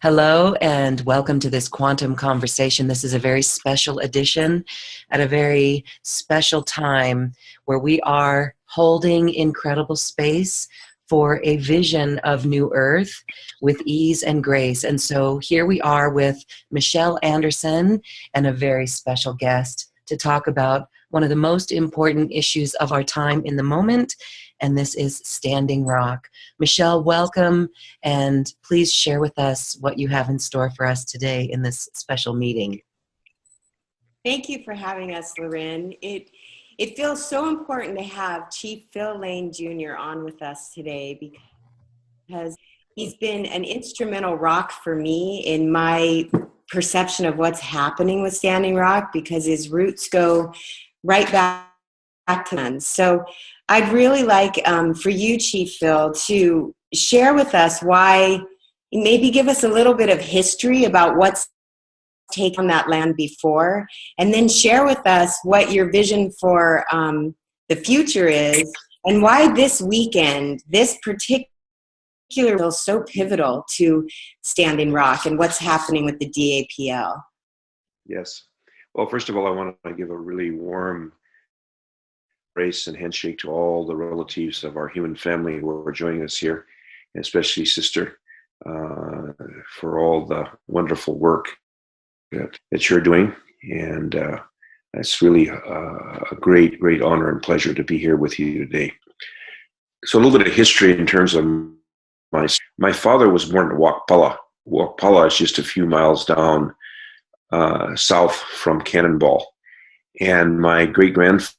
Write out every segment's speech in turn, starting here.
Hello and welcome to this quantum conversation. This is a very special edition at a very special time where we are holding incredible space for a vision of New Earth with ease and grace. And so here we are with Michelle Anderson and a very special guest to talk about one of the most important issues of our time in the moment, and this is Standing Rock. Michelle, welcome, and please share with us what you have in store for us today in this special meeting. Thank you for having us, Loren. It feels so important to have Chief Phil Lane Jr. on with us today because he's been an instrumental rock for me in my perception of what's happening with Standing Rock, because his roots go right back to none. So I'd really like for you, Chief Phil, to share with us why, maybe give us a little bit of history about what's taken on that land before, and then share with us what your vision for the future is, and why this weekend, this particular feels so pivotal to Standing Rock and what's happening with the DAPL. Yes. Well, first of all, I want to give a really warm embrace and handshake to all the relatives of our human family who are joining us here, and especially Sister, for all the wonderful work that you're doing. And it's really a great honor and pleasure to be here with you today. So a little bit of history in terms of my father was born in Wakpala. Wakpala is just a few miles down south from Cannonball. And my great-grandfather,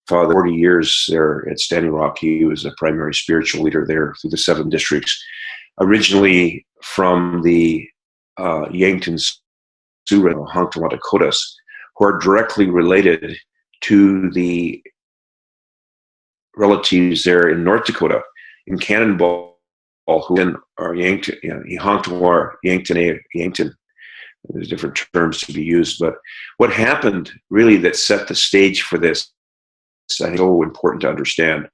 40 years there at Standing Rock, he was a primary spiritual leader there through the 7 districts, originally from the Yankton Sioux, Ihanktonwan Dakotas, who are directly related to the relatives there in North Dakota, in Cannonball, who then are Ihanktonwan, Yankton. There's different terms to be used, but what happened really that set the stage for this, I think, so important to understand,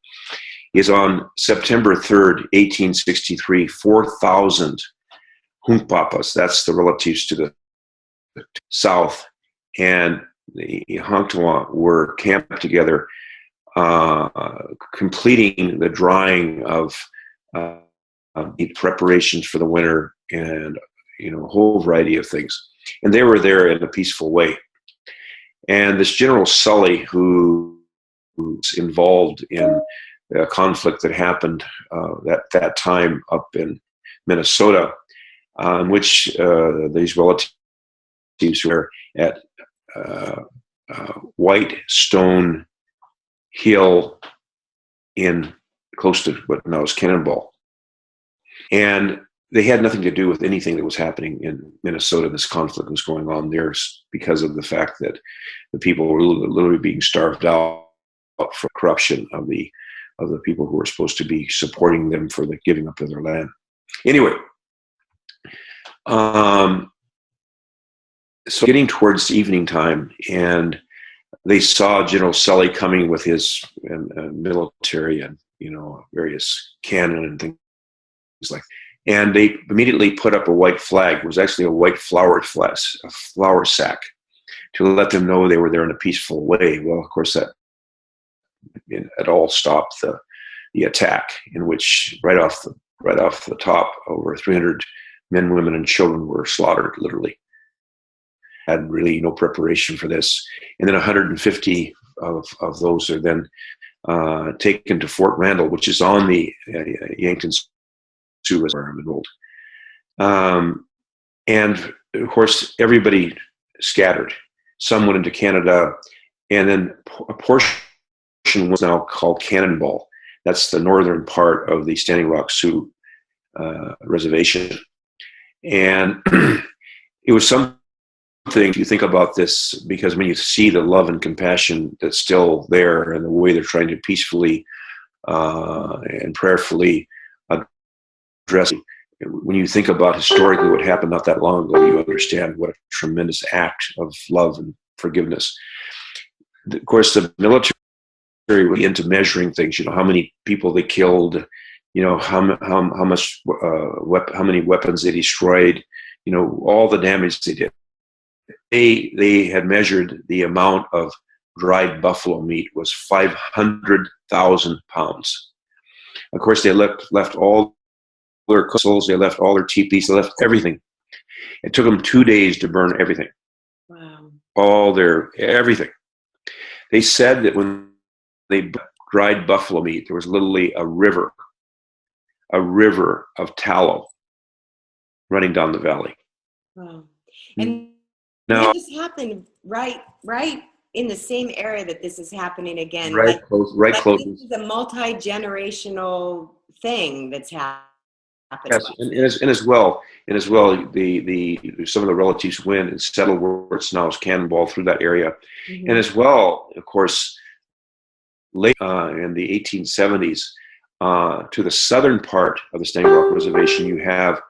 is on September 3rd, 1863, 4,000 Hunkpapas, that's the relatives to the south, and the Ihanktonwan were camped together, completing the drying of the preparations for the winter and a whole variety of things. And they were there in a peaceful way. And this General Sully, who was involved in a conflict that happened that time up in Minnesota, in which these relatives were at White Stone Hill in close to what now is Cannonball. And they had nothing to do with anything that was happening in Minnesota. This conflict was going on there because of the fact that the people were literally being starved out for corruption of the people who were supposed to be supporting them for the giving up of their land. Anyway, so getting towards evening time, and they saw General Sully coming with his military and various cannon and things like that. And they immediately put up a white flag. It was actually a white flower sack, to let them know they were there in a peaceful way. Well, of course, that it all stopped the attack, in which right off the top, over 300 men, women, and children were slaughtered, literally. Had really no preparation for this. And then 150 of those are then taken to Fort Randall, which is on the Yankton Sioux, where I'm enrolled. And of course, everybody scattered. Some went into Canada, and then a portion was now called Cannonball. That's the northern part of the Standing Rock Sioux reservation. And it was something, if you think about this, because when you see the love and compassion that's still there, and the way they're trying to peacefully and prayerfully address it, when you think about historically what happened not that long ago, you understand what a tremendous act of love and forgiveness. Of course, the military were into measuring things, how many people they killed, how much how many weapons they destroyed, all the damage they did. They had measured the amount of dried buffalo meat was 500,000 pounds. Of course, they left all their castles, they left all their teepees, they left everything. It took them 2 days to burn everything. Wow. All their everything. They said that when they dried buffalo meat, there was literally a river of tallow running down the valley. Wow. And now this happened right in the same area that this is happening again. Right close. This is a multi-generational thing that's happening. Yes, and as well, the some of the relatives went and settled where it's now is Cannonball through that area, Mm-hmm. and as well, of course, late in the 1870s, to the southern part of the Standing Rock Reservation, you have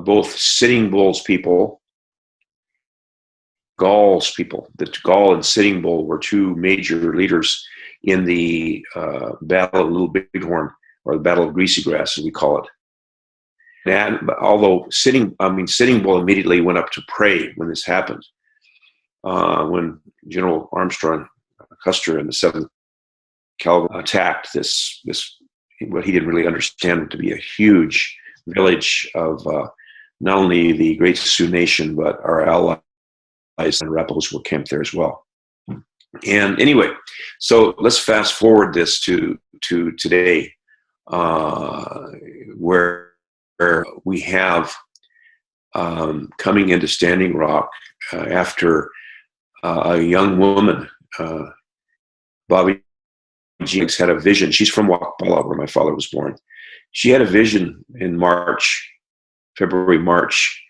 both Sitting Bull's people, Gall's people. The Gall and Sitting Bull were two major leaders in the Battle of Little Bighorn, or the Battle of Greasy Grass, as we call it. And although Sitting Bull immediately went up to pray when this happened, when General Armstrong Custer and the 7th Cavalry attacked this what he didn't really understand to be a huge village of not only the Great Sioux Nation, but our allies and Arapahoes were camped there as well. And anyway, so let's fast forward this to today, where we have coming into Standing Rock after a young woman, Bobby Jeanks, had a vision. She's from Wakpala, where my father was born. She had a vision in February, March.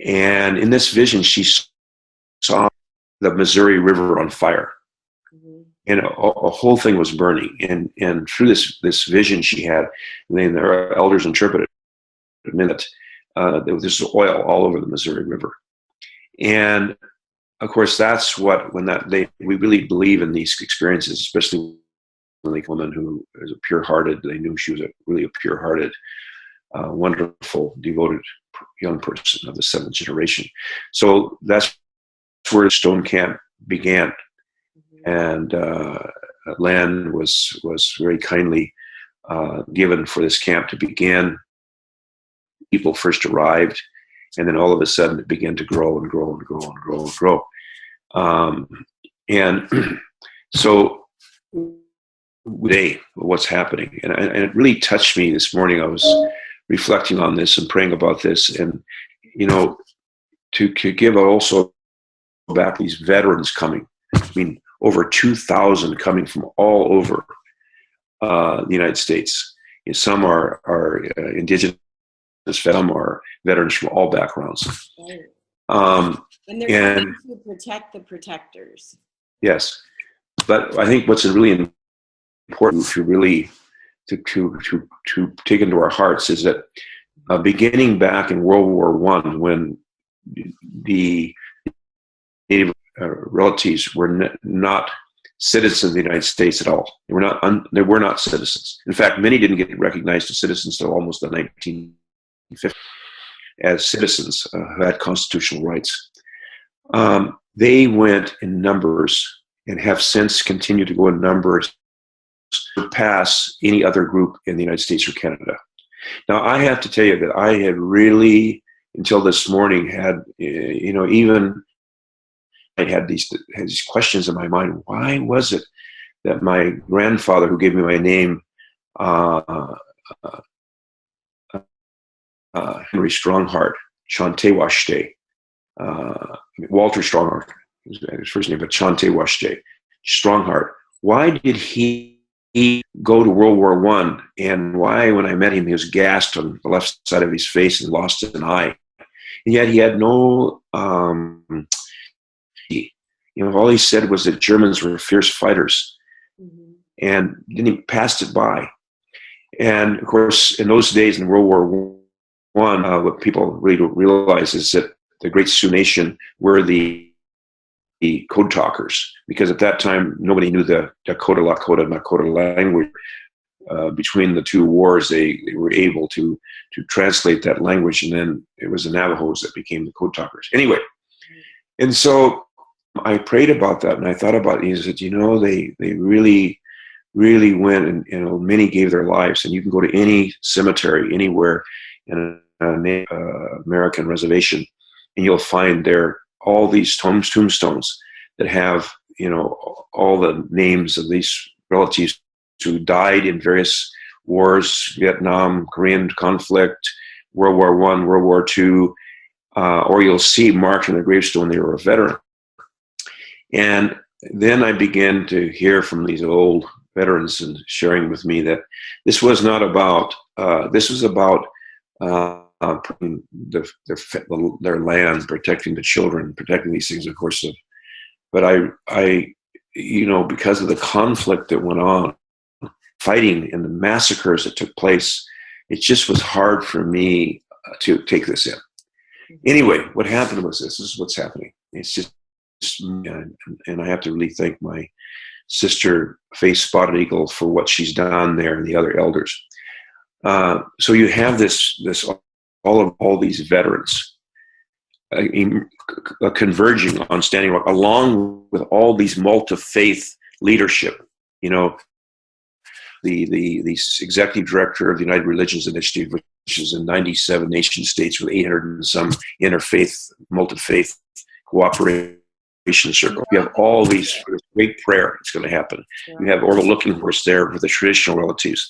And in this vision, she saw the Missouri River on fire. Mm-hmm. And a whole thing was burning. And through this vision she had, and then their elders interpreted that there was oil all over the Missouri River. And of course, that's what, we really believe in these experiences, especially when a woman who is a pure-hearted, they knew she was really a pure-hearted, wonderful, devoted young person of the 7th generation. So that's where Stone Camp began. And land was very kindly given for this camp to begin. People first arrived, and then all of a sudden it began to grow and grow and grow and grow and grow. And so today, what's happening? And it really touched me this morning. I was reflecting on this and praying about this, and to give also back these veterans coming. I mean, over 2,000 coming from all over the United States. Some are indigenous, some are veterans from all backgrounds. Right. And they're trying to protect the protectors. Yes, but I think what's really important to really to take into our hearts is that beginning back in World War I, when the Native relatives were not citizens of the United States at all. They were not citizens. In fact, many didn't get recognized as citizens until almost the 1950s as citizens who had constitutional rights. They went in numbers and have since continued to go in numbers to pass any other group in the United States or Canada. Now, I have to tell you that I had really, until this morning, had, even I had these questions in my mind. Why was it that my grandfather, who gave me my name, Henry Strongheart, Chantewashte, Walter Strongheart, his first name, but Chantewashte, Strongheart. Why did he go to World War I? And why, when I met him, he was gassed on the left side of his face and lost an eye? And yet he had no... all he said was that Germans were fierce fighters, and then he passed it by. And of course, in those days in World War I, what people really don't realize is that the Great Sioux Nation were the code talkers, because at that time nobody knew the Dakota, Lakota, Nakota language. between the two wars, they were able to translate that language, and then it was the Navajos that became the code talkers. Anyway, and so I prayed about that, and I thought about it. He said, they really, really went, and many gave their lives. And you can go to any cemetery anywhere in an American reservation, and you'll find there all these tombstones that have, all the names of these relatives who died in various wars, Vietnam, Korean conflict, World War I, World War II, or you'll see marked on the gravestone they were a veteran. And then I began to hear from these old veterans and sharing with me that this was not about, this was about protecting their land, protecting the children, protecting these things, of course. But I because of the conflict that went on, fighting and the massacres that took place, it just was hard for me to take this in. Anyway, what happened was this is what's happening. It's just, and I have to really thank my sister, Faith Spotted Eagle, for what she's done there, and the other elders. So you have this all these veterans converging on Standing Rock, along with all these multi-faith leadership. The executive director of the United Religions Initiative, which is in 97 nation states with 800 and some interfaith, multi-faith cooperation circle. You have all these great prayer that's going to happen. You have Orville Looking Horse there with the traditional relatives.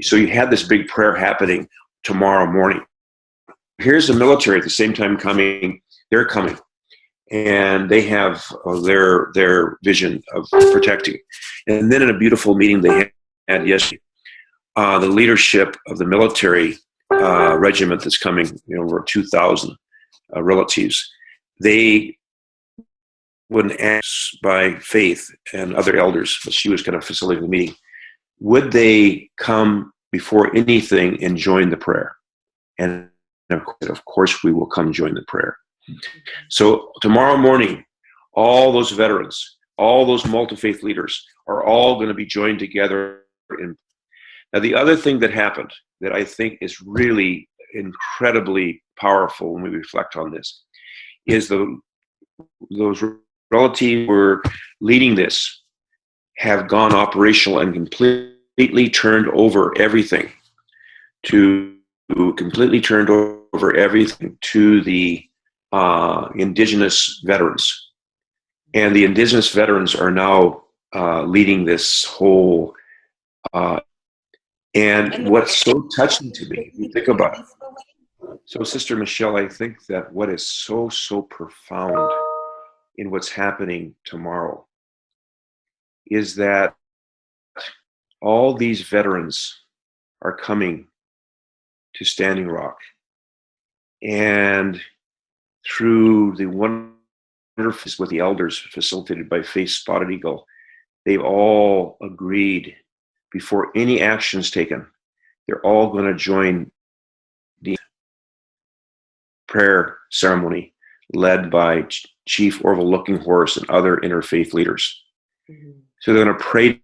So you had this big prayer happening tomorrow morning. Here's the military at the same time coming. They're coming, and they have their vision of protecting. And then in a beautiful meeting they had yesterday, the leadership of the military regiment that's coming, over 2,000 relatives, they wouldn't ask by Faith and other elders, but she was kind of facilitating the meeting, would they come before anything and join the prayer? And of course we will come join the prayer. So tomorrow morning, all those veterans, all those multi-faith leaders are all going to be joined together. Now, the other thing that happened that I think is really incredibly powerful when we reflect on this is those relatives who were leading this have gone operational and completely turned over everything to the indigenous veterans. And the indigenous veterans are now leading this whole, and what's so touching to me, if you think about it. So Sister Michelle, I think that what is so profound in what's happening tomorrow is that all these veterans are coming to Standing Rock, and through the wonderful with the elders facilitated by Faith Spotted Eagle, they've all agreed before any action is taken, they're all going to join the prayer ceremony led by Chief Orville Looking Horse and other interfaith leaders. Mm-hmm. So they're going to pray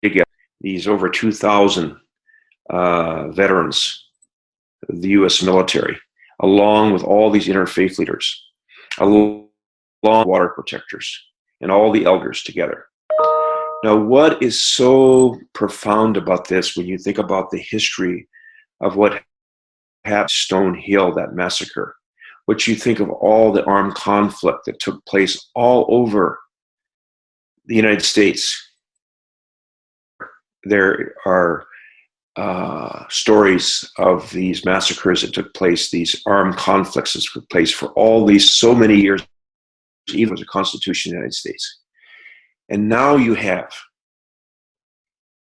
together, these over 2,000 veterans of the U.S. military, along with all these interfaith leaders, along with water protectors, and all the elders together. Now, what is so profound about this when you think about the history of what happened at Stone Hill, that massacre, what you think of all the armed conflict that took place all over the United States? There are stories of these massacres that took place, these armed conflicts that took place for all these so many years, even as a Constitution of the United States. And now you have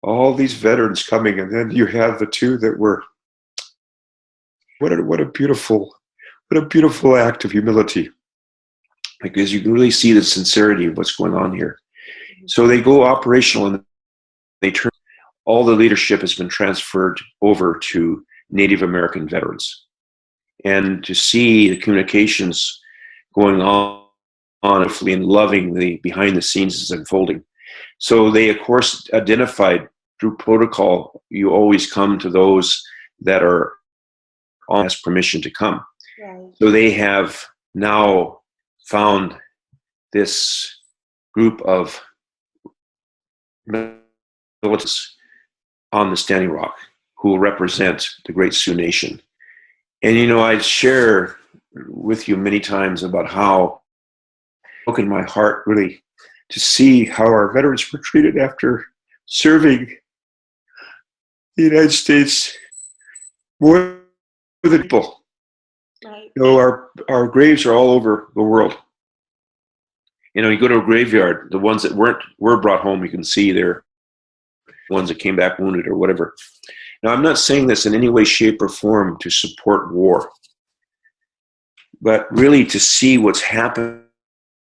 all these veterans coming, and then you have the two that were, what a beautiful act of humility, because you can really see the sincerity of what's going on here. So they go operational, and they turn, all the leadership has been transferred over to Native American veterans. And to see the communications going on and loving the behind the scenes is unfolding. So they, of course, identified through protocol, you always come to those that are on ask permission to come. Right. So they have now found this group of militants on the Standing Rock who will represent the Great Sioux Nation. And I share with you many times about how it broke in my heart really to see how our veterans were treated after serving the United States more than people. Right. Our graves are all over the world. You go to a graveyard, the ones that were brought home, you can see they're ones that came back wounded or whatever. Now, I'm not saying this in any way, shape, or form to support war, but really to see what's happened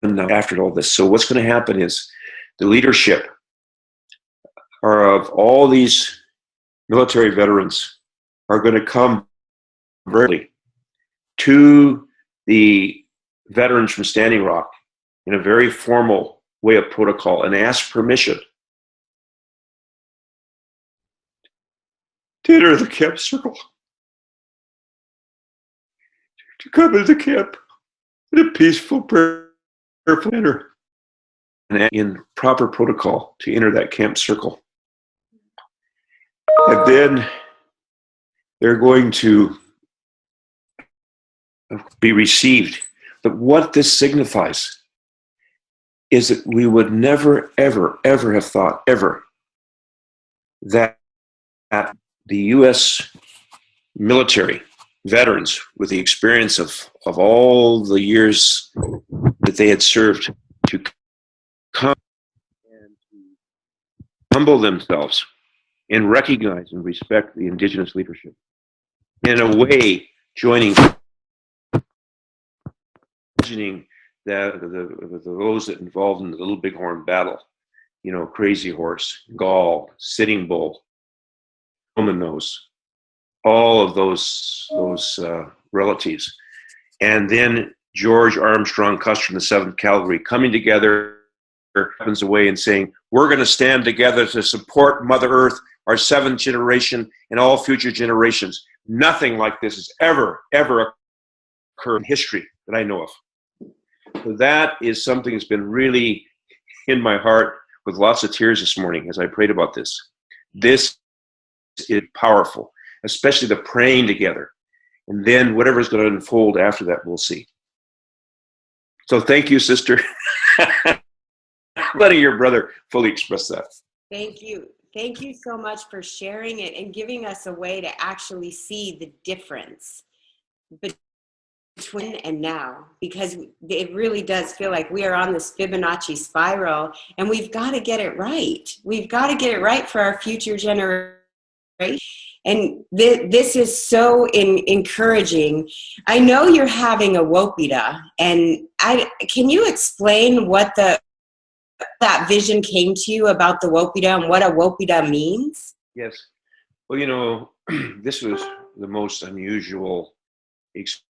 now after all this. So what's going to happen is the leadership of all these military veterans are going to come early to the veterans from Standing Rock in a very formal way of protocol and ask permission to enter the camp circle, to come into the camp in a peaceful, prayerful manner, and in proper protocol to enter that camp circle. And then they're going to be received. But what this signifies is that we would never, ever, ever have thought, ever, that the U.S. military veterans, with the experience of all the years that they had served, to come and to humble themselves and recognize and respect the indigenous leadership. In a way, imagining that those that involved in the Little Bighorn battle, Crazy Horse, Gall, Sitting Bull, Roman Nose, all of those relatives, and then George Armstrong Custer and the 7th Cavalry coming together, weapons away, and saying, we're going to stand together to support Mother Earth, our 7th generation, and all future generations. Nothing like this has ever occurred in history that I know of. So that is something that's been really in my heart with lots of tears this morning as I prayed about this. This is powerful, especially the praying together. And then whatever's going to unfold after that, we'll see. So thank you, sister. Letting your brother fully express that. Thank you. Thank you so much for sharing it and giving us a way to actually see the difference between and now, because it really does feel like we are on this Fibonacci spiral, and we've got to get it right. We've got to get it right for our future generation. And this is so encouraging. I know you're having a Wopida, and can you explain what that vision came to you about the Wopida and what a Wopida means? Yes. Well, this was the most unusual experience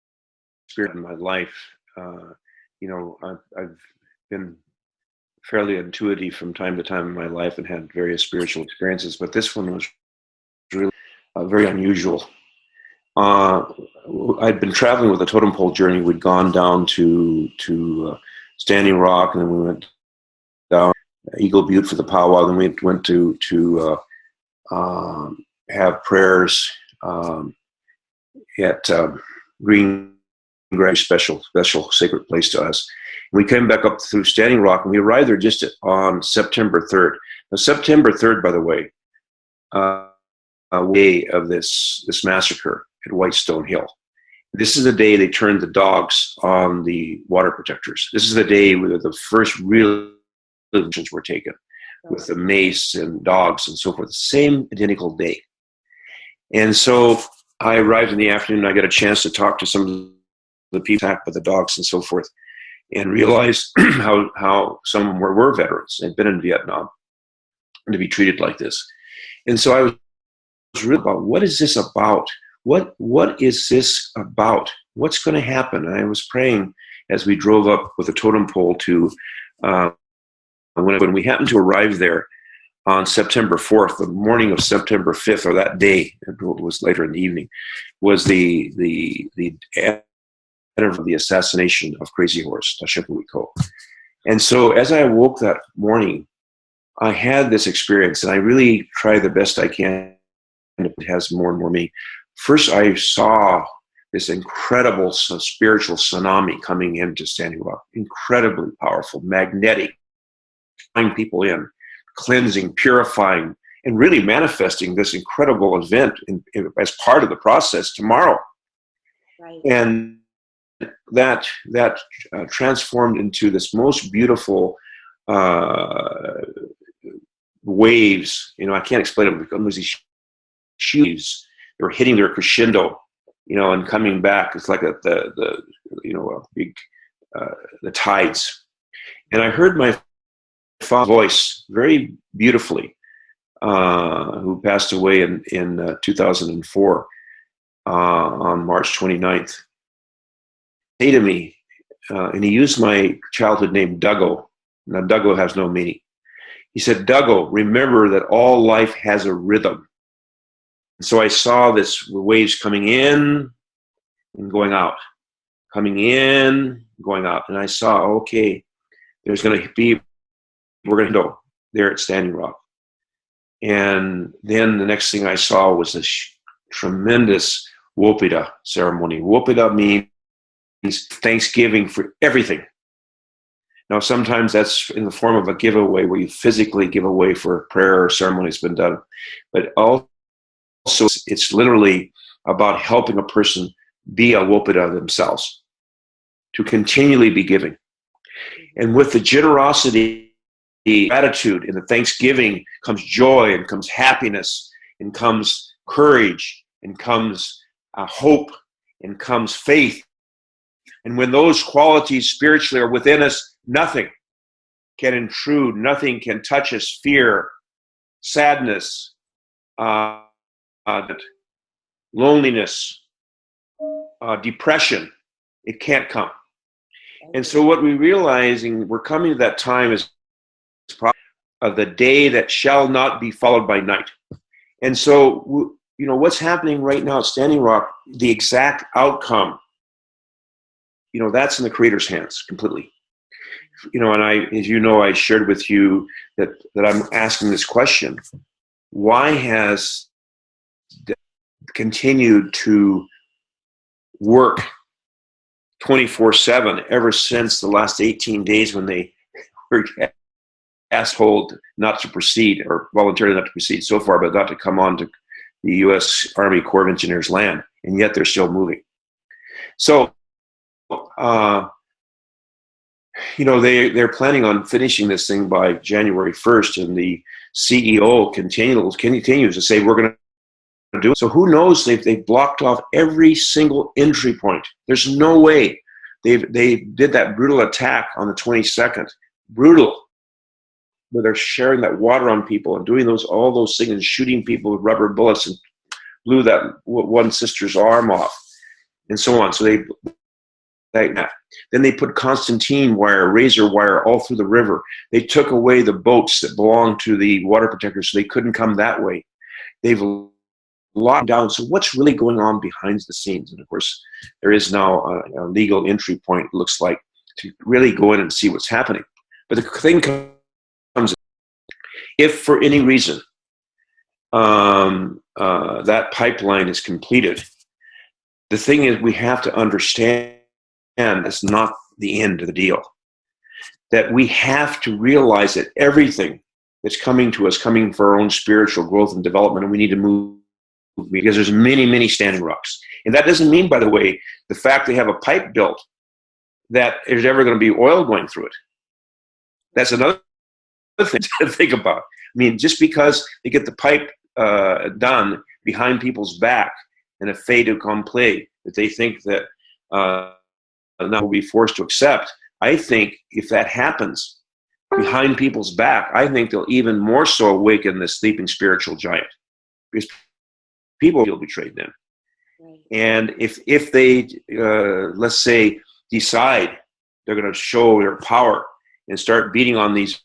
in my life. I've been fairly intuitive from time to time in my life and had various spiritual experiences, but this one was really very unusual. I'd been traveling with a totem pole journey. We'd gone down to Standing Rock, and then we went down Eagle Butte for the powwow. Then we went to have prayers at Green Grass, special sacred place to us. We came back up through Standing Rock, and we arrived there just on September 3rd. Now, September 3rd, by the way, day of this massacre at Whitestone Hill. This is the day they turned the dogs on the water protectors. This is the day where the first real actions were taken with the mace and dogs and so forth. The same identical day. And so I arrived in the afternoon. I got a chance to talk to some of the people attacked by the dogs and so forth, and realized how some of them were veterans and had been in Vietnam, and to be treated like this. And so I was really about, what is this about? What is this about? What's going to happen? And I was praying as we drove up with a totem pole to when we happened to arrive there. on September 4th, the morning of September 5th, or that day, it was later in the evening, was the end of the assassination of Crazy Horse, Tashepuliko. And so as I awoke that morning, I had this experience, and I really try the best I can. It has more and more me. First, I saw this incredible spiritual tsunami coming into Standing Rock, incredibly powerful, magnetic, drawing people in, cleansing, purifying, and really manifesting this incredible event as part of the process tomorrow. Right. And that transformed into this most beautiful waves. You know, I can't explain them. It was these waves. They were hitting their crescendo, you know, and coming back. It's like the big the tides. And I heard my father's voice very beautifully, who passed away in 2004 on March 29th. Say to me, and he used my childhood name Duggo. Now Duggo has no meaning. He said, Duggo, remember that all life has a rhythm. And so I saw this waves coming in and going out, coming in, going out. And I saw, okay, we're going to go there at Standing Rock. And then the next thing I saw was this tremendous Wopida ceremony. Wopida means thanksgiving for everything. Now, sometimes that's in the form of a giveaway where you physically give away for a prayer or ceremony that's been done. But also, it's literally about helping a person be a Wopida themselves, to continually be giving. And with the generosity, the gratitude, and the thanksgiving comes joy, and comes happiness, and comes courage, and comes hope, and comes faith. And when those qualities spiritually are within us, nothing can intrude, nothing can touch us. Fear, sadness, loneliness, depression, it can't come. And so what we're realizing, we're coming to that time is of the day that shall not be followed by night. And so, you know, what's happening right now at Standing Rock, the exact outcome, you know, that's in the Creator's hands completely. You know, and as you know, I shared with you that I'm asking this question: why has continued to work 24/7 ever since the last 18 days when they were told not to proceed, or voluntarily not to proceed so far, but not to come on to the U.S. Army Corps of Engineers land, and yet they're still moving. So, you know, they're planning on finishing this thing by January 1st, and the CEO continues to say, we're going to do it. So who knows, they've blocked off every single entry point. There's no way. They did that brutal attack on the 22nd. Brutal. Where they're sharing that water on people and doing all those things, and shooting people with rubber bullets, and blew that one sister's arm off, and so on. So then they put Constantine wire, razor wire all through the river. They took away the boats that belonged to the water protectors, so they couldn't come that way. They've locked down. So what's really going on behind the scenes? And of course, there is now a legal entry point, it looks like, to really go in and see what's happening. But the thing comes, if for any reason that pipeline is completed, the thing is, we have to understand it's not the end of the deal. That we have to realize that everything that's coming to us, coming for our own spiritual growth and development, and we need to move, because there's many, many Standing Rocks. And that doesn't mean, by the way, the fact they have a pipe built, that there's ever going to be oil going through it. That's another thing to think about. I mean, just because they get the pipe done behind people's back in a fait accompli that they think that now will be forced to accept, I think if that happens behind people's back, I think they'll even more so awaken the sleeping spiritual giant, because people feel betrayed then. Right. And if they, let's say, decide they're going to show their power and start beating on these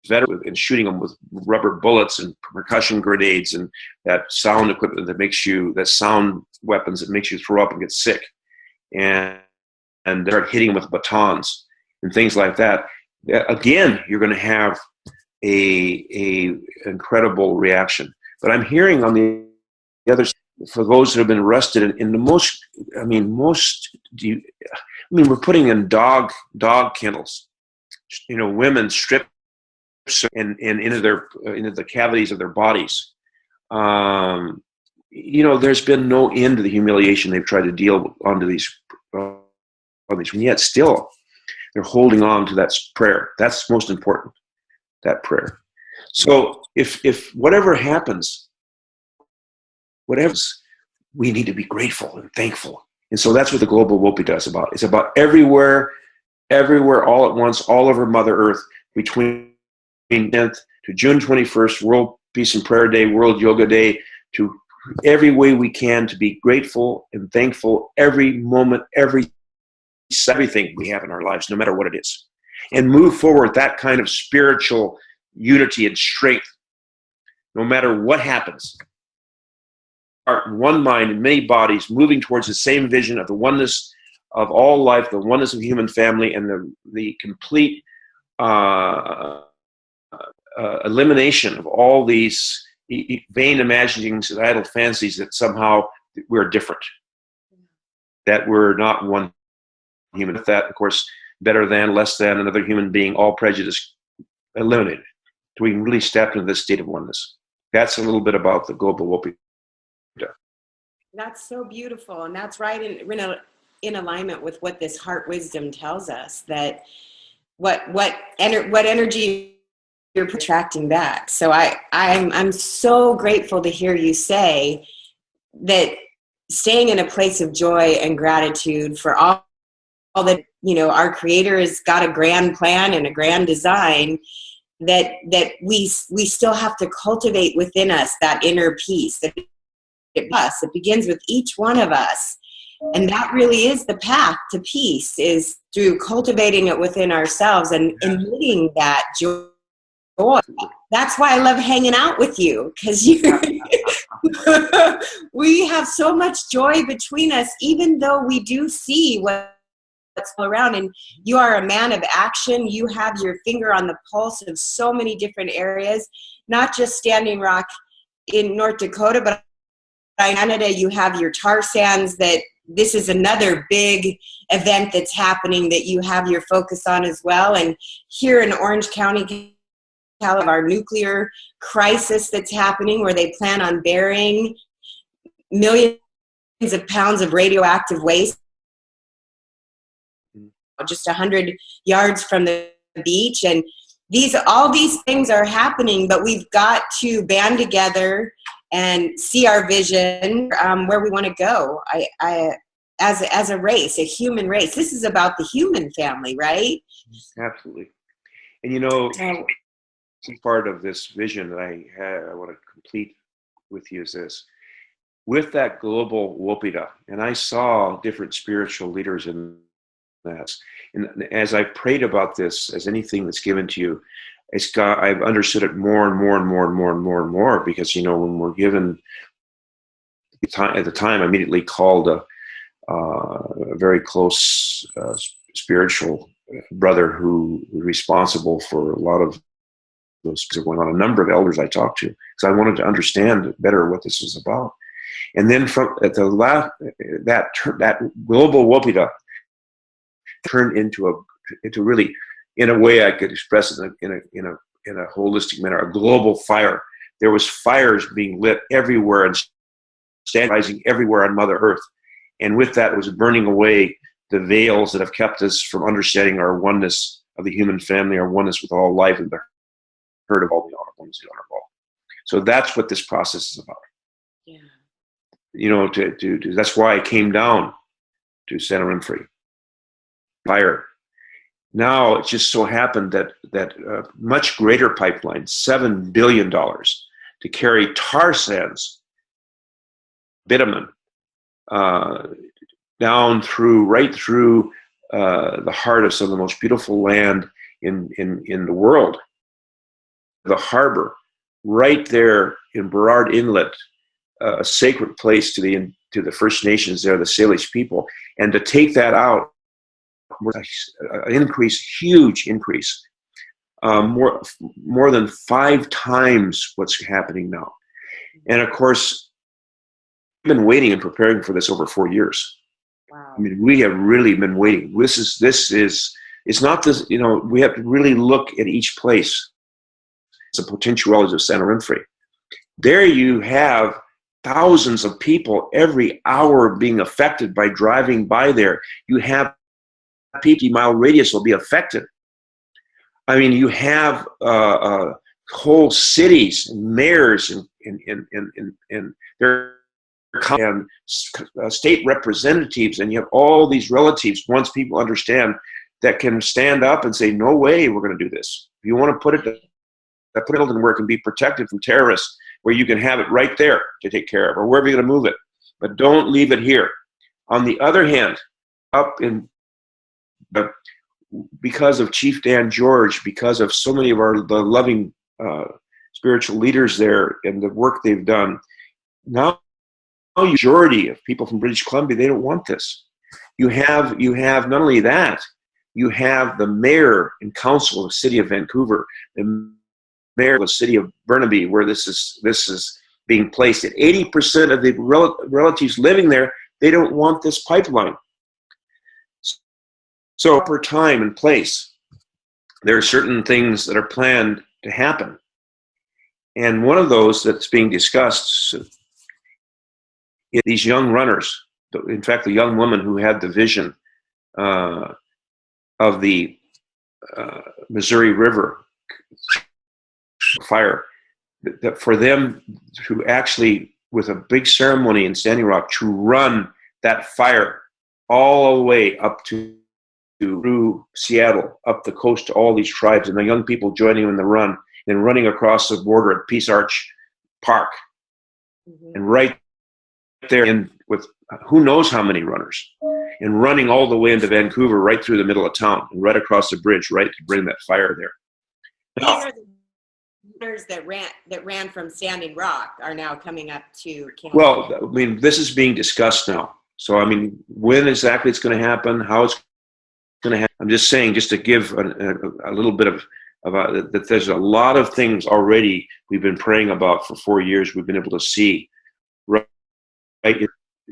veterans and shooting them with rubber bullets and percussion grenades and that sound equipment that makes you, that sound weapons that makes you throw up and get sick. And they start hitting them with batons and things like that. Again, you're going to have a incredible reaction. But I'm hearing on the other side, for those that have been arrested in the most, we're putting in dog kennels, women stripped and into the cavities of their bodies. There's been no end to the humiliation they've tried to deal onto these, and yet still they're holding on to that prayer. That's most important, that prayer. So if whatever happens, we need to be grateful and thankful. And so that's what the Global Wopida is about. It's about everywhere, all at once, all over Mother Earth, between 10th to June 21st, World Peace and Prayer Day, World Yoga Day, to every way we can to be grateful and thankful every moment, everything we have in our lives, no matter what it is. And move forward that kind of spiritual unity and strength, no matter what happens. One mind and many bodies moving towards the same vision of the oneness of all life, the oneness of the human family, and the complete elimination of all these vain imaginings and idle fancies that somehow we're different, that we're not one human. That, of course, better than, less than another human being, all prejudice eliminated. So we can really step into this state of oneness. That's a little bit about the Global Wopida. That's so beautiful, and that's right in alignment with what this heart wisdom tells us, that what energy you're attracting back. So I'm so grateful to hear you say that, staying in a place of joy and gratitude for all that, our Creator has got a grand plan and a grand design, that we still have to cultivate within us that inner peace. That it begins with each one of us, and that really is the path to peace, is through cultivating it within ourselves and emitting that joy. That's why I love hanging out with you, because we have so much joy between us, even though we do see what's all around. And you are a man of action. You have your finger on the pulse of so many different areas, not just Standing Rock in North Dakota, but in Canada. You have your tar sands, that this is another big event that's happening that you have your focus on as well. And here in Orange County, of our nuclear crisis that's happening, where they plan on burying millions of pounds of radioactive waste just 100 yards from the beach. And all these things are happening, but we've got to band together and see our vision, where we want to go. As a race, a human race. This is about the human family, right? Absolutely. And part of this vision that I want to complete with you is this. With that Global Wopida, and I saw different spiritual leaders in that. And as I prayed about this, as anything that's given to you, I've understood it more and more and more and more and more and more, because when we're given at the time, I immediately called a very close spiritual brother who was responsible for a lot of those things going on. A number of elders I talked to, because I wanted to understand better what this was about. And then from at the last, that Global Wopida turned into really, in a way I could express it in a holistic manner, a global fire. There was fires being lit everywhere and rising everywhere on Mother Earth. And with that, it was burning away the veils that have kept us from understanding our oneness of the human family, our oneness with all life, and the hurt of all the honorable and the honorable. So that's what this process is about. Yeah. That's why I came down to Santa Winfrey. Fire. Now it just so happened that much greater pipeline, $7 billion, to carry tar sands, bitumen, down right through the heart of some of the most beautiful land in the world, the harbor, right there in Burrard Inlet, a sacred place to the First Nations there, the Salish people, and to take that out, huge increase, more than 5 times what's happening now. And of course, we've been waiting and preparing for this over 4 years. Wow. I mean, we have really been waiting. It's not this, we have to really look at each place. It's the potentialities of Santa Winfrey. There you have thousands of people every hour being affected by driving by there. You have 50-mile radius will be affected. I mean, you have whole cities and mayors and their and state representatives, and you have all these relatives. Once people understand that, can stand up and say, "No way, we're going to do this." If you want to put it in where it can be protected from terrorists, where you can have it right there to take care of, or wherever you're going to move it, but don't leave it here. On the other hand, because of Chief Dan George, because of so many of the loving spiritual leaders there and the work they've done, now the majority of people from British Columbia, they don't want this. You have not only that, you have the mayor and council of the city of Vancouver, the mayor of the city of Burnaby, where this is being placed. At 80% of the relatives living there, they don't want this pipeline. So per time and place, there are certain things that are planned to happen. And one of those that's being discussed is these young runners. In fact, the young woman who had the vision of the Missouri River fire, that for them to actually, with a big ceremony in Standing Rock, to run that fire all the way up through Seattle, up the coast to all these tribes, and the young people joining in the run, and running across the border at Peace Arch Park, and right there in with who knows how many runners, and running all the way into Vancouver, right through the middle of town, and right across the bridge, right to bring that fire there. Now, these are the runners that ran from Standing Rock are now coming up to Canada. Well, I mean, this is being discussed now. So, I mean, when exactly it's going to happen, how it's going to happen. I'm just saying, just to give a little bit of that there's a lot of things already we've been praying about for 4 years. We've been able to see right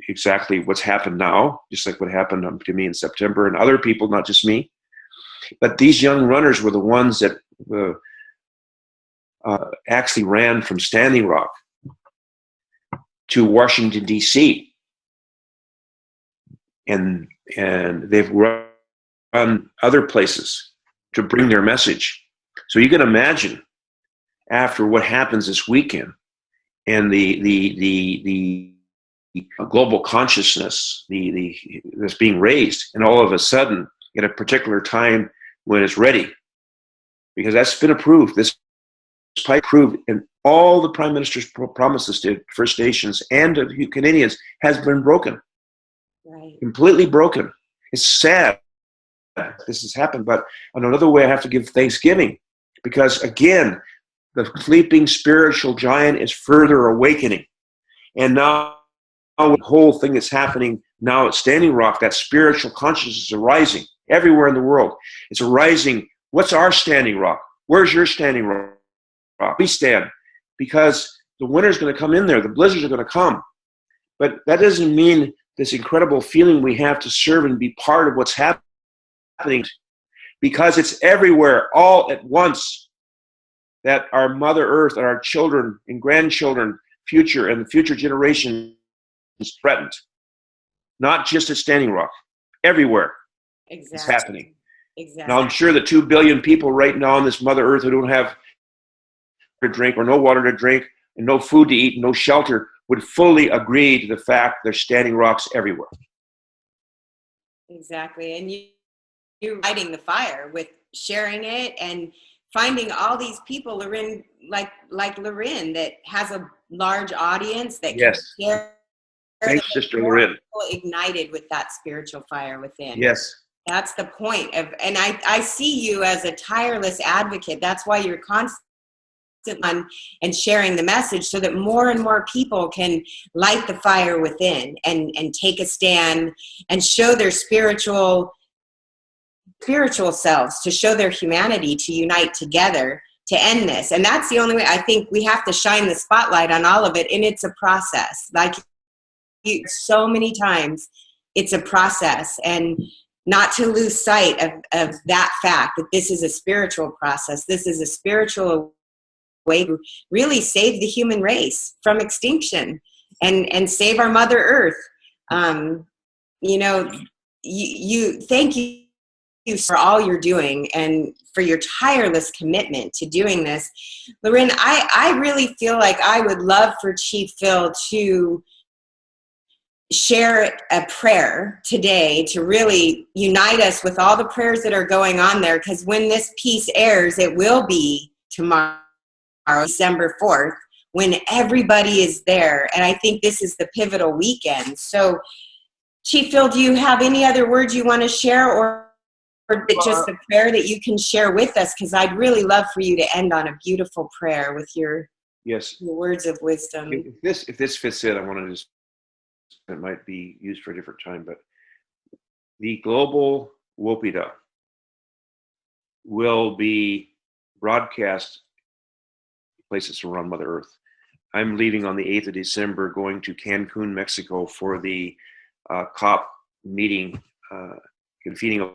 exactly what's happened now, just like what happened to me in September, and other people, not just me. But these young runners were the ones that actually ran from Standing Rock to Washington, D.C. And they've run other places to bring their message. So you can imagine, after what happens this weekend and the global consciousness that's being raised, and all of a sudden at a particular time when it's ready, because that's been approved. This pipe approved, and all the prime minister's promises to First Nations and to Canadians has been broken. Right. Completely broken. It's sad this has happened, but on another way, I have to give thanksgiving, because again, the sleeping spiritual giant is further awakening, and now the whole thing that's happening now at Standing Rock, that spiritual consciousness is arising everywhere in the world. It's arising. What's our Standing Rock? Where's your Standing Rock? We stand, because the winter's going to come in there. The blizzards are going to come, but that doesn't mean this incredible feeling we have to serve and be part of what's happening, because it's everywhere all at once, that our Mother Earth and our children and grandchildren, future and the future generations is threatened. Not just at Standing Rock, everywhere. Exactly. It's happening. Exactly. Now I'm sure the 2 billion people right now on this Mother Earth who don't have to drink, or no water to drink, and no food to eat, and no shelter, would fully agree to the fact there's Standing Rocks everywhere. Exactly. And you're lighting the fire with sharing it and finding all these people, Lorin, like Lorin, that has a large audience that can share. Thanks, Sister Lorin. Ignited with that spiritual fire within. Yes. That's the point of, and I see you as a tireless advocate. That's why you're constantly on and sharing the message so that more and more people can light the fire within and take a stand and show their spiritual selves, to show their humanity, to unite together to end this. And that's the only way. I think we have to shine the spotlight on all of it, and it's a process. Like so many times, it's a process, and not to lose sight of that fact that this is a spiritual process. This is a spiritual way to really save the human race from extinction and save our Mother Earth. You know, you thank you for all you're doing and for your tireless commitment to doing this. Loren, I really feel like I would love for Chief Phil to share a prayer today to really unite us with all the prayers that are going on there, because when this piece airs, it will be tomorrow, December 4th, when everybody is there. And I think this is the pivotal weekend. So, Chief Phil, do you have any other words you want to share, or just a prayer that you can share with us? Because I'd really love for you to end on a beautiful prayer with your words of wisdom. If this fits in, I want to just, it might be used for a different time, but the global Wopida will be broadcast places around Mother Earth. I'm leaving on the 8th of December, going to Cancun, Mexico for the COP meeting, convening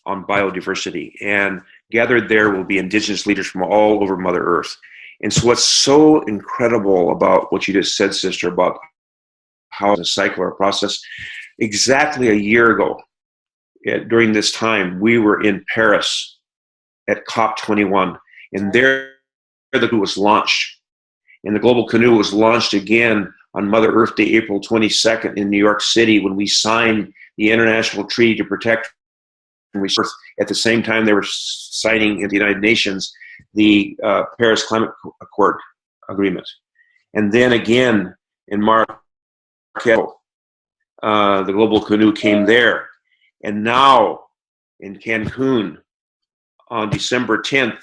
on biodiversity. And gathered there will be indigenous leaders from all over Mother Earth. And so what's so incredible about what you just said, sister, about how it's a cycle or a process, exactly a year ago, during this time, we were in Paris at COP21, and there the canoe was launched. And the Global Canoe was launched again on Mother Earth Day, April 22nd in New York City, when we signed the international treaty to protect resource. At the same time, they were signing in the United Nations the Paris Climate Accord agreement. And then again in March, the Global Canoe came there. And now in Cancun on December 10th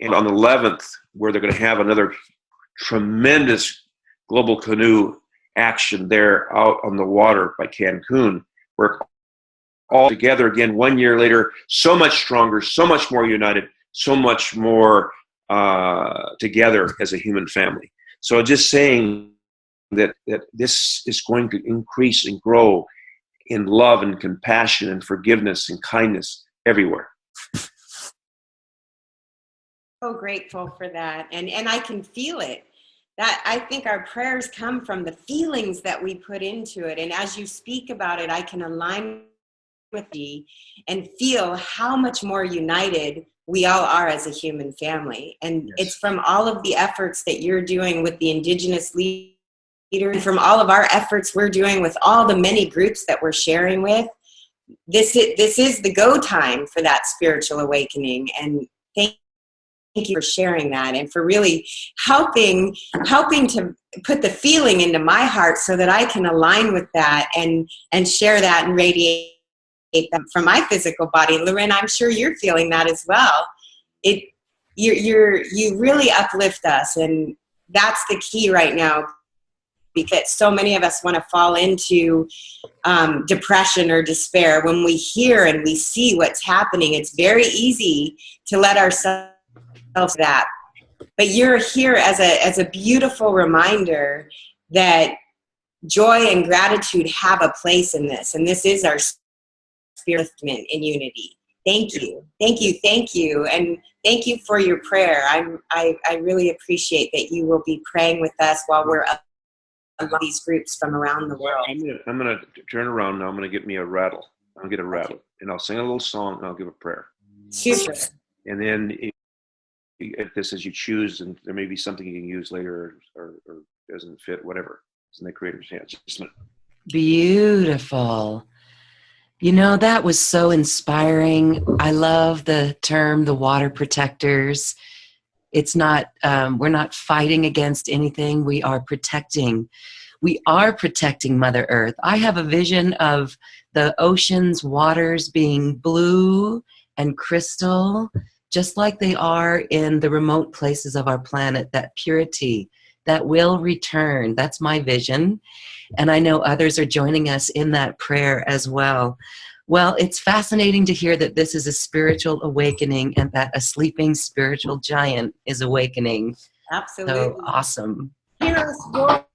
and on the 11th, where they're going to have another tremendous Global Canoe action there out on the water by Cancun, where all together again 1 year later, so much stronger, so much more united, so much more together as a human family. So just saying that this is going to increase and grow in love and compassion and forgiveness and kindness everywhere. So grateful for that. And I can feel it. That I think our prayers come from the feelings that we put into it. And as you speak about it, I can align with you and feel how much more united we all are as a human family. And yes, it's from all of the efforts that you're doing with the indigenous leaders, and from all of our efforts we're doing with all the many groups that we're sharing with. This is the go time for that spiritual awakening. And thank you for sharing that and for really helping to put the feeling into my heart so that I can align with that and share that and radiate them from my physical body. Loren, I'm sure you're feeling that as well. You really uplift us, and that's the key right now, because so many of us want to fall into depression or despair. When we hear and we see what's happening, it's very easy to let ourselves that. But you're here as a beautiful reminder that joy and gratitude have a place in this, and this is our spirit in unity. Thank you, thank you, thank you, and thank you for your prayer. I really appreciate that you will be praying with us while we're up among these groups from around the world. I'm gonna turn around now. I'm gonna get me a rattle. I'll get a rattle, and I'll sing a little song, and I'll give a prayer. Super. And then if this as you choose, and there may be something you can use later or doesn't fit, whatever. It's in the Creator's hands. Just a minute. Beautiful. You know, that was so inspiring. I love the term, the water protectors. It's not, we're not fighting against anything. We are protecting. We are protecting Mother Earth. I have a vision of the ocean's waters being blue and crystal just like they are in the remote places of our planet, that purity that will return. That's my vision. And I know others are joining us in that prayer as well. Well, it's fascinating to hear that this is a spiritual awakening and that a sleeping spiritual giant is awakening. Absolutely. So awesome. Hear us roar.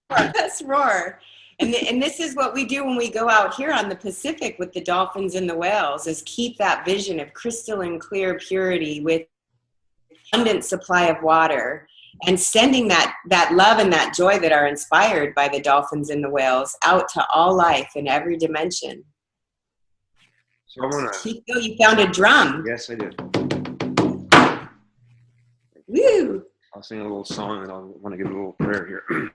Let's roar. And this is what we do when we go out here on the Pacific with the dolphins and the whales, is keep that vision of crystalline clear purity with abundant supply of water, and sending that love and that joy that are inspired by the dolphins and the whales out to all life in every dimension. So I want to... You found a drum. Yes, I did. Woo! I'll sing a little song and I want to give a little prayer here.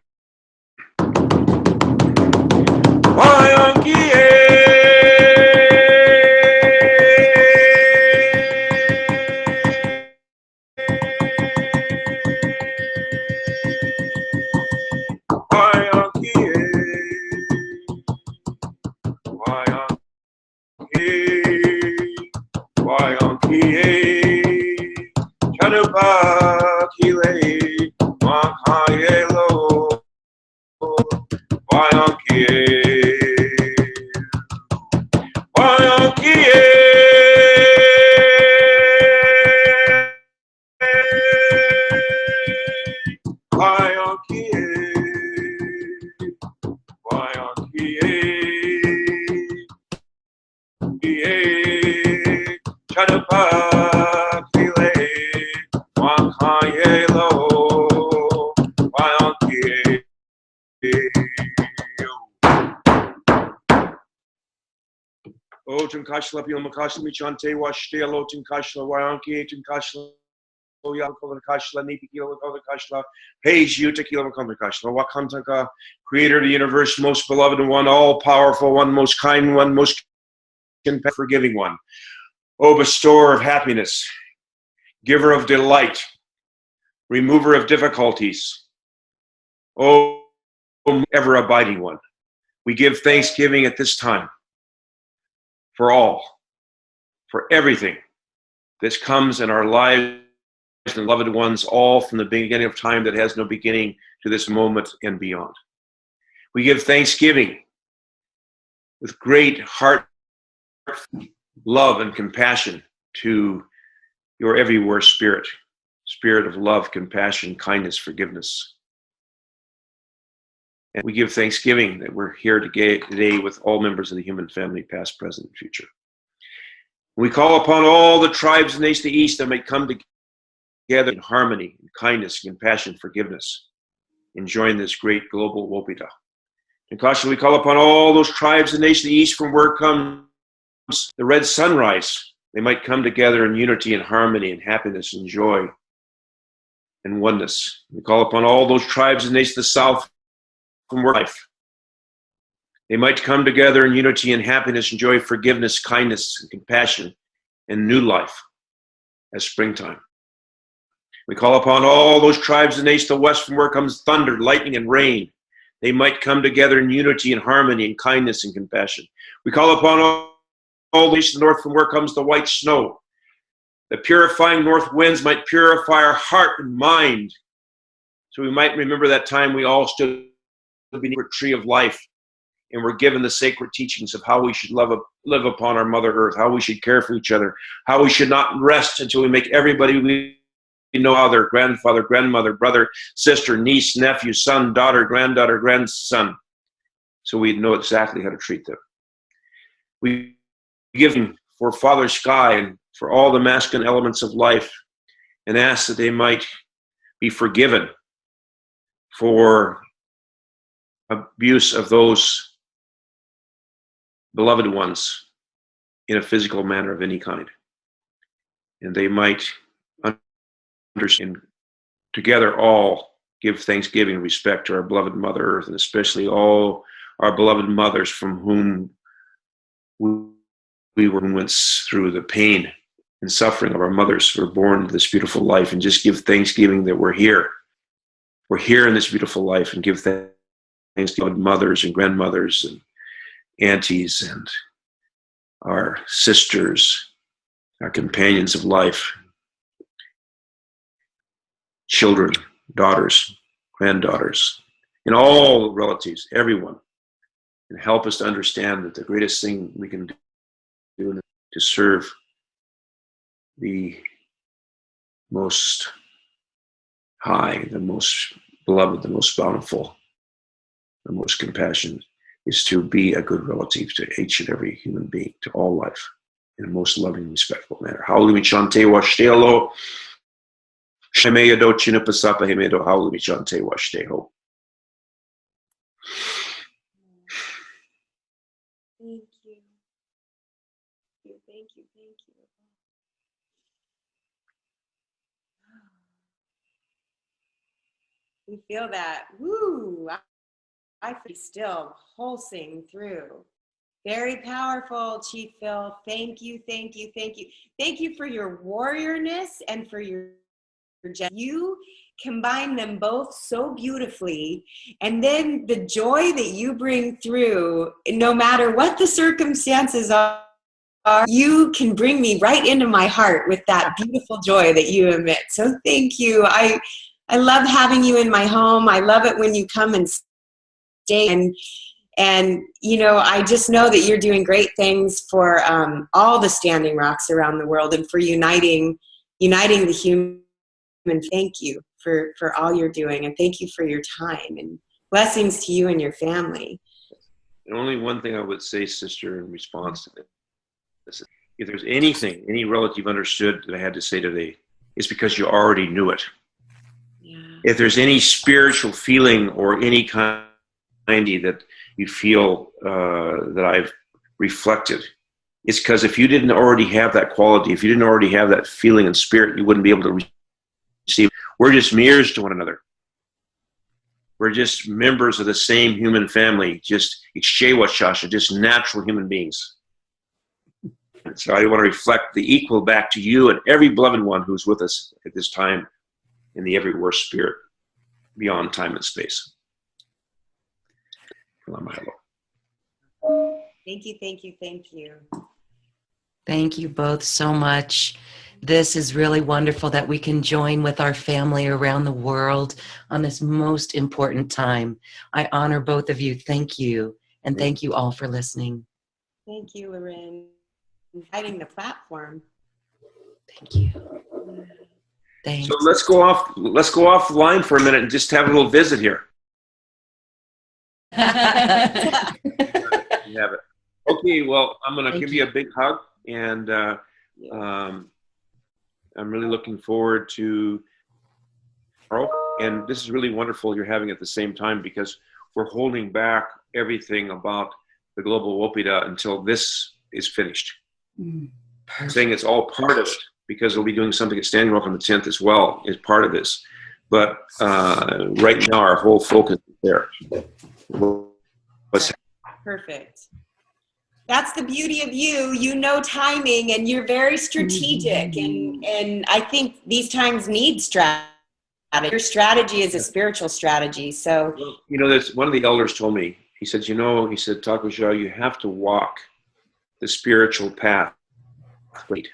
Kashla Pil Makashla Michante Washte Lotin Kashla Wayanki Tin Kashla Yanko Kashla Nipikila Kashla Page Utakila Kashla Wakantaka, Creator of the universe, most beloved one, all powerful one, most kind one, most forgiving one. O bestower of happiness, giver of delight, remover of difficulties, O ever abiding one. We give thanksgiving at this time for all, for everything that comes in our lives and loved ones, all from the beginning of time that has no beginning to this moment and beyond. We give thanksgiving with great heart, love, and compassion to your everywhere spirit, spirit of love, compassion, kindness, forgiveness. And we give thanksgiving that we're here today with all members of the human family, past, present, and future. We call upon all the tribes and nations of the East that may come together in harmony, in kindness, compassion, forgiveness, enjoying this great global Wopita. And we call upon all those tribes and nations of the East from where comes the red sunrise. They might come together in unity and harmony and happiness and joy and oneness. We call upon all those tribes and nations of the South from life. They might come together in unity and happiness and joy, forgiveness, kindness, and compassion, and new life as springtime. We call upon all those tribes and nations of the West from where comes thunder, lightning, and rain. They might come together in unity and harmony and kindness and compassion. We call upon all the nations of the North from where comes the white snow. The purifying north winds might purify our heart and mind. So we might remember that time we all stood beneath a tree of life and were given the sacred teachings of how we should live upon our Mother Earth, how we should care for each other, how we should not rest until we make everybody we know, father, grandfather, grandmother, brother, sister, niece, nephew, son, daughter, granddaughter, grandson, so we know exactly how to treat them. We give them for Father Sky and for all the masculine elements of life and ask that they might be forgiven for abuse of those beloved ones in a physical manner of any kind. And they might understand, together all give thanksgiving and respect to our beloved Mother Earth, and especially all our beloved mothers from whom we went through the pain and suffering of our mothers who were born into this beautiful life, and just give thanksgiving that we're here. We're here in this beautiful life, and give thanks to mothers and grandmothers and aunties and our sisters, our companions of life, children, daughters, granddaughters, and all relatives, everyone, and help us to understand that the greatest thing we can do is to serve the most high, the most beloved, the most bountiful, the most compassionate, is to be a good relative to each and every human being, to all life, in a most loving, respectful manner. Haulimi chante washtelo, shemedo chinapasapa hemedo haulimi chante washteho. Thank you. Thank you. We feel that. Woo! I feel still pulsing through. Very powerful, Chief Phil. Thank you. Thank you for your warriorness and for your you combine them both so beautifully, and then the joy that you bring through, no matter what the circumstances are, you can bring me right into my heart with that beautiful joy that you emit. So thank you. I love having you in my home. I love it when you come and stay, and you know, I just know that you're doing great things for all the Standing Rocks around the world, and for uniting the human. Thank you for all you're doing, and thank you for your time, and blessings to you and your family. And only one thing I would say, sister, in response to this, if there's anything any relative understood that I had to say today, it's because you already knew it. Yeah. If there's any spiritual feeling or any kind that you feel that I've reflected, it's because if you didn't already have that quality, if you didn't already have that feeling and spirit, you wouldn't be able to receive. We're just mirrors to one another. We're just members of the same human family, just just natural human beings. And so I want to reflect the equal back to you and every beloved one who's with us at this time in the everywhere spirit, beyond time and space. Thank you. Thank you both so much. This is really wonderful that we can join with our family around the world on this most important time. I honor both of you. Thank you. And thank you all for listening. Thank you, Loren. Inviting the platform. Thank you. Thanks. So let's go offline for a minute and just have a little visit here. You have it. Okay, well, I'm going to give you a big hug, and I'm really looking forward to tomorrow. And this is really wonderful you're having at the same time, because we're holding back everything about the global Wopida until this is finished. I'm saying it's all part of it, because we'll be doing something at Standing Rock on the 10th as well as part of this. But right now, our whole focus is there. Perfect. That's the beauty of you. You know timing, and you're very strategic. And I think these times need strategy. Your strategy is a spiritual strategy. So, well, you know, that's one of the elders told me. He said, Takusha, you have to walk the spiritual path. Wait.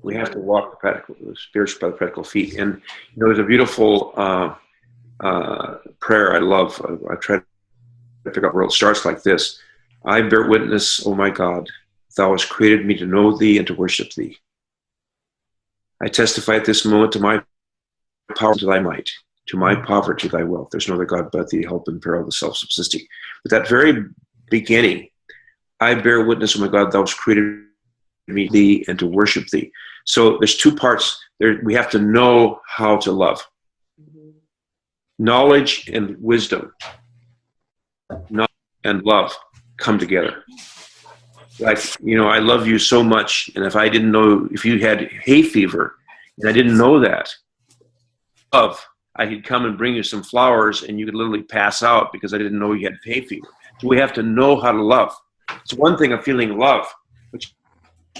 We have to walk the spiritual by the practical feet. And you know, there's a beautiful prayer I love. I try to pick up where it starts like this. I bear witness, O my God, thou hast created me to know thee and to worship thee. I testify at this moment to my power to thy might, to my poverty to thy wealth. There's no other God but thee, help and peril the self-subsisting. But that very beginning, I bear witness, O my God, thou hast created me thee and to worship thee. So there's two parts there. We have to know how to love. Knowledge and wisdom, knowledge and love come together. Like, you know, I love you so much, and if I didn't know, if you had hay fever and I didn't know that, I could come and bring you some flowers and you could literally pass out because I didn't know you had hay fever. So we have to know how to love. It's one thing of feeling love, but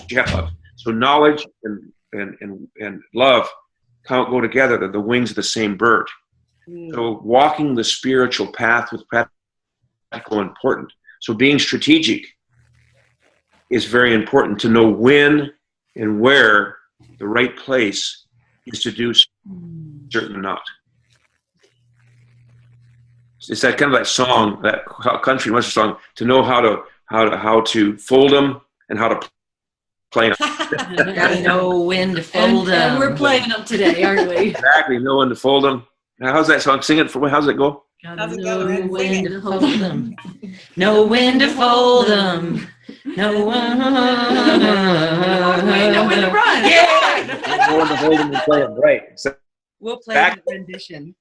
you have to love. So knowledge and love can't go together. They're the wings of the same bird. So walking the spiritual path with practical important. So being strategic is very important, to know when and where the right place is to do certain amount. It's that kind of that song, that country western song, to know how to fold them and how to play them. Gotta know when to fold them. And we're playing them today, aren't we? Exactly, know when to fold them. Now, how's that song? Sing it for me. How's it go? How's it Know going? when to fold them. Know when to fold them. Know when to run. Yeah. Know when to hold them and play them right. So, We'll play that rendition.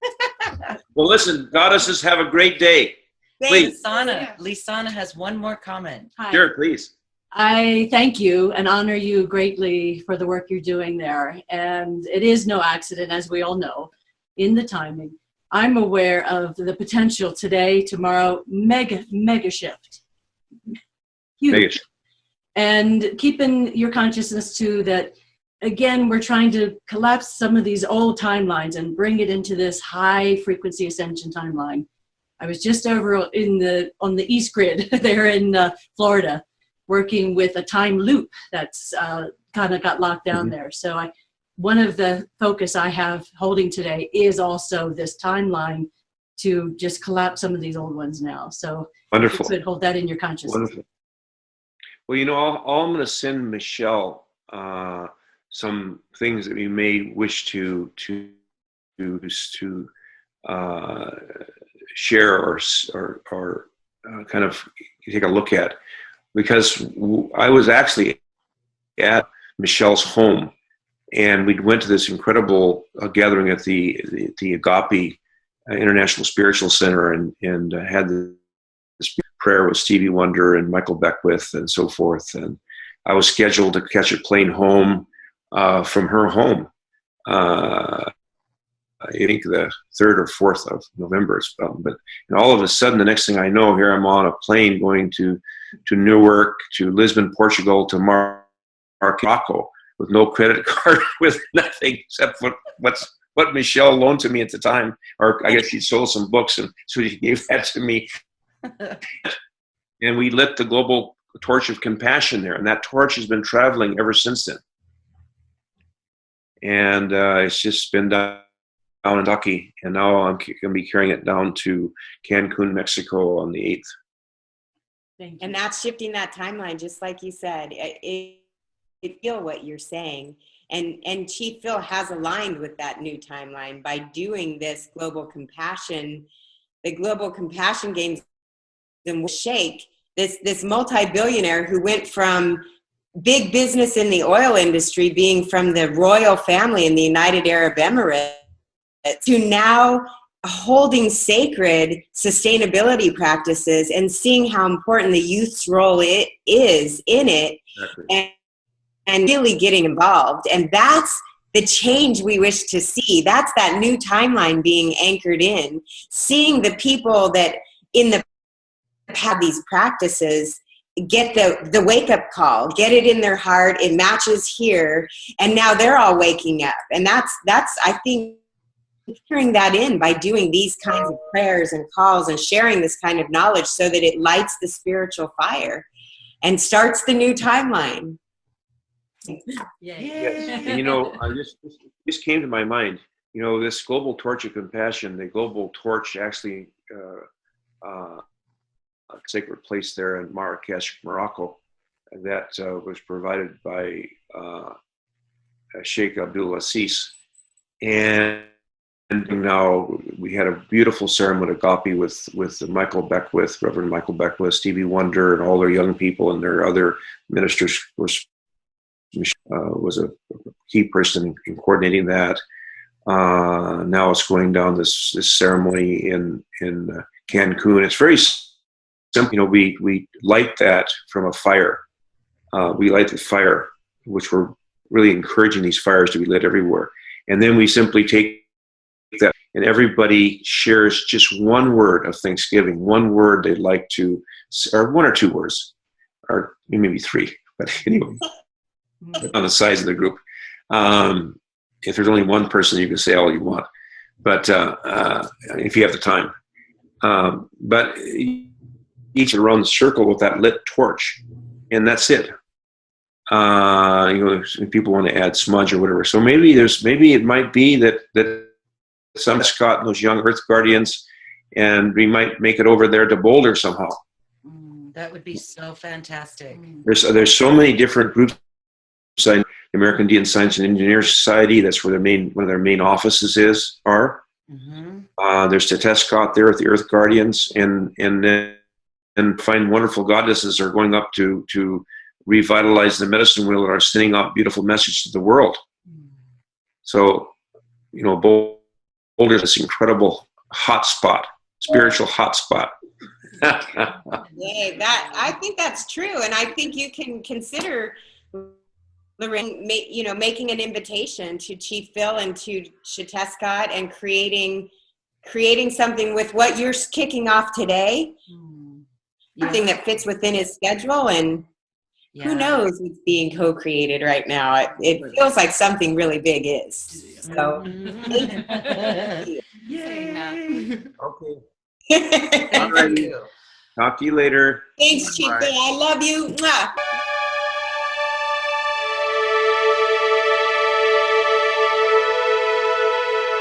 well, listen, goddesses, have a great day. Please. Lisana has one more comment. Hi. Sure, please. I thank you and honor you greatly for the work you're doing there. And it is no accident, as we all know, in the timing. I'm aware of the potential today, tomorrow, mega shift. Huge. Mega shift. And keeping your consciousness to that, again, we're trying to collapse some of these old timelines and bring it into this high frequency ascension timeline. I was just over on the East Grid there in Florida, working with a time loop that's kind of got locked down there. So one of the focus I have holding today is also this timeline to just collapse some of these old ones now. So wonderful. You could hold that in your consciousness. Wonderful. Well, you know, I'm going to send Michelle some things that we may wish to share or kind of take a look at, because I was actually at Michelle's home, and we went to this incredible gathering at the Agape International Spiritual Center, and had this prayer with Stevie Wonder and Michael Beckwith and so forth. And I was scheduled to catch a plane home from her home. I think the 3rd or 4th of November. But all of a sudden, the next thing I know, here I'm on a plane going to Newark, to Lisbon, Portugal, to Morocco, with no credit card, with nothing except what Michelle loaned to me at the time. Or I guess she sold some books, and so she gave that to me. And we lit the global torch of compassion there, and that torch has been traveling ever since then. And it's just been down in Ducky, and now I'm going to be carrying it down to Cancun, Mexico on the 8th. Thank you. And that's shifting that timeline, just like you said. I feel what you're saying. And Chief Phil has aligned with that new timeline by doing this global compassion, the global compassion games in Shake, this multi-billionaire who went from big business in the oil industry, being from the royal family in the United Arab Emirates, to now holding sacred sustainability practices and seeing how important the youth's role it is in it. Exactly. And really getting involved. And that's the change we wish to see. That's that new timeline being anchored in, seeing the people that in the have these practices get the wake-up call, get it in their heart, it matches here, and now they're all waking up. And that's I think hearing that in by doing these kinds of prayers and calls and sharing this kind of knowledge, so that it lights the spiritual fire and starts the new timeline. Yes. And you know, this came to my mind. You know, this global torch of compassion, the global torch actually a sacred place there in Marrakesh, Morocco, that was provided by Sheikh Abdul Aziz. And now we had a beautiful ceremony at Agape with Michael Beckwith, Reverend Michael Beckwith, Stevie Wonder, and all their young people, and their other ministers was a key person in coordinating that. Now it's going down this ceremony in Cancun. It's very simple. You know, we light that from a fire. We light the fire, which we're really encouraging these fires to be lit everywhere. And then we simply take that, and everybody shares just one word of thanksgiving, one word they'd like to, or one or two words, or maybe three, but anyway, on the size of the group. If there's only one person, you can say all you want, but if you have the time. But each around the circle with that lit torch, and that's it. if people want to add smudge or whatever. So maybe it might be that some Scott and those young Earth Guardians, and we might make it over there to Boulder somehow. That would be so fantastic. There's so many different groups. The American Indian Science and Engineers Society, that's where one of their main offices are. There's the Tescott there at the Earth Guardians, and find wonderful goddesses are going up to revitalize the medicine wheel and are sending out beautiful messages to the world. So, Boulder is this incredible hotspot, spiritual hotspot. Yay, I think that's true, and I think you can consider, Lorraine, making an invitation to Chief Phil and to Chickasaw and creating something with what you're kicking off today, something that fits within his schedule, and who knows what's being co-created right now. It feels like something really big is. So, Yay! Okay. Thank you. Talk to you later. Thanks, Chief Phil. I love you. Mwah.